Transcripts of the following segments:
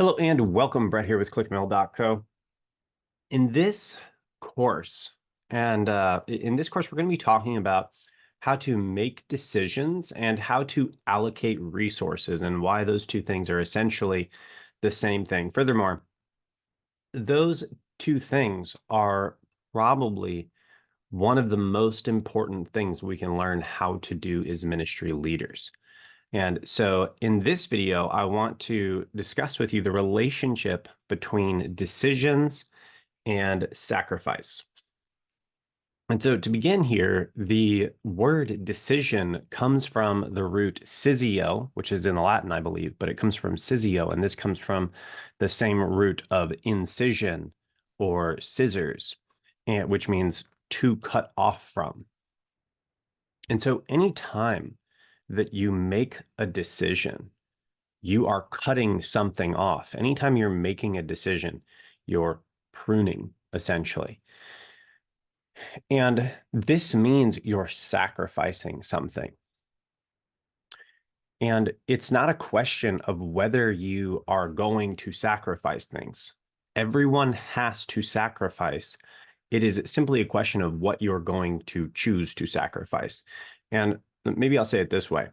Hello and welcome, Brett here with ClickMail.co. In this course, in this course, we're going to be talking about how to make decisions and how to allocate resources and why those two things are essentially the same thing. Furthermore, those two things are probably one of the most important things we can learn how to do as ministry leaders. And so in this video, I want to discuss with you the relationship between decisions and sacrifice. And so to begin here, the word decision comes from the root scisio, which is in the Latin, I believe, but it comes from scisio, and this comes from the same root of incision or scissors, and which means to cut off from. And so anytime that you make a decision, you are cutting something off. Anytime you're making a decision, you're pruning, essentially. And this means you're sacrificing something. And it's not a question of whether you are going to sacrifice things. Everyone has to sacrifice. It is simply a question of what you're going to choose to sacrifice. And maybe I'll say it this way.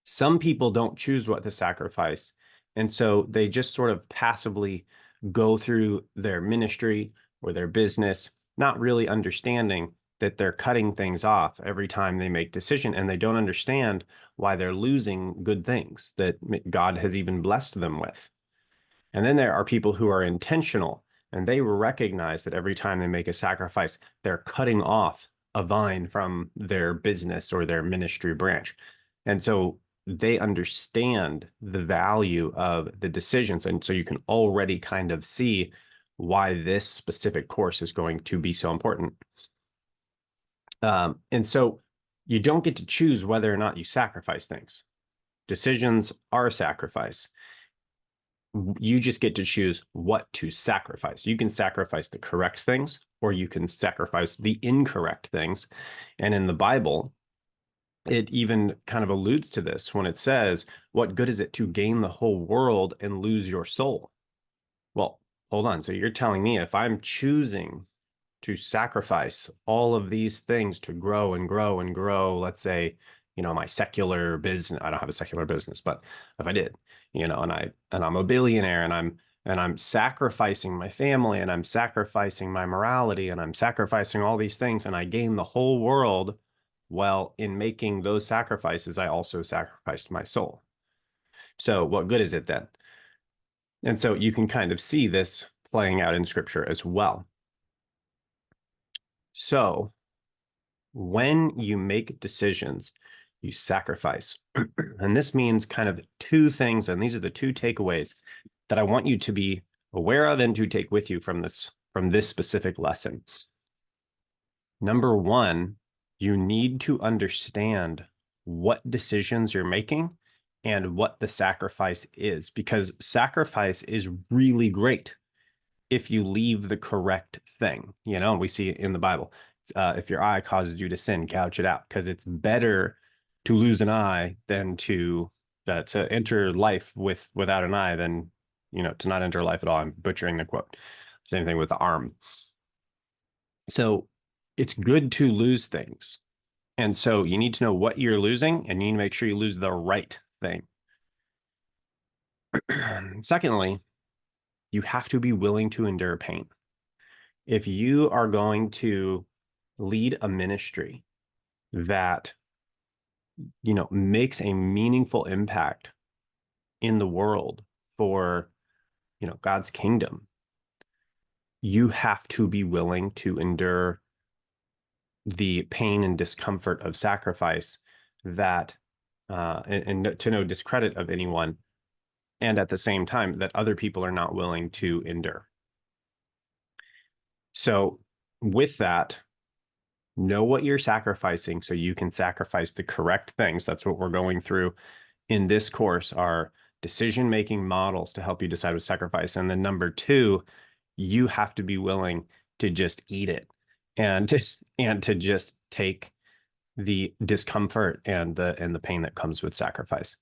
Some people don't choose what to sacrifice, and so they just sort of passively go through their ministry or their business, not really understanding that they're cutting things off every time they make decision, and they don't understand why they're losing good things that God has even blessed them with. And then there are people who are intentional, and they recognize that every time they make a sacrifice, they're cutting off a vine from their business or their ministry branch. And so they understand the value of the decisions. And so you can already kind of see why this specific course is going to be so important. And so you don't get to choose whether or not you sacrifice things. Decisions are a sacrifice. You just get to choose what to sacrifice. You can sacrifice the correct things, or you can sacrifice the incorrect things. And in the Bible, it even kind of alludes to this when it says, what good is it to gain the whole world and lose your soul? Well, hold on. So you're telling me if I'm choosing to sacrifice all of these things to grow and grow and grow, let's say, my secular business, I don't have a secular business, but if I did, and I'm a billionaire and I'm sacrificing my family and I'm sacrificing my morality and I'm sacrificing all these things and I gain the whole world. Well, in making those sacrifices, I also sacrificed my soul. So what good is it then? And so you can kind of see this playing out in scripture as well. So when you make decisions, you sacrifice. And this means kind of two things. And these are the two takeaways that I want you to be aware of and to take with you from this specific lesson. Number one, you need to understand what decisions you're making and what the sacrifice is, because sacrifice is really great if you leave the correct thing. We see in the Bible, if your eye causes you to sin, gouge it out, because it's better to lose an eye than to enter life without an eye than, to not enter life at all. I'm butchering the quote. Same thing with the arm. So it's good to lose things. And so you need to know what you're losing, and you need to make sure you lose the right thing. Secondly, you have to be willing to endure pain. If you are going to lead a ministry that, makes a meaningful impact in the world for, God's kingdom, you have to be willing to endure the pain and discomfort of sacrifice that, and to no discredit of anyone, and at the same time that other people are not willing to endure. So with that, know what you're sacrificing so you can sacrifice the correct things. That's what we're going through in this course, are decision-making models to help you decide what to sacrifice. And then number two, you have to be willing to just eat it and to just take the discomfort and the pain that comes with sacrifice.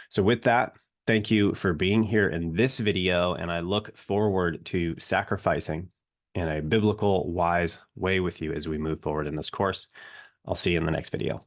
So with that, Thank you for being here in this video, and I look forward to sacrificing in a biblical, wise way with you as we move forward in this course. I'll see you in the next video.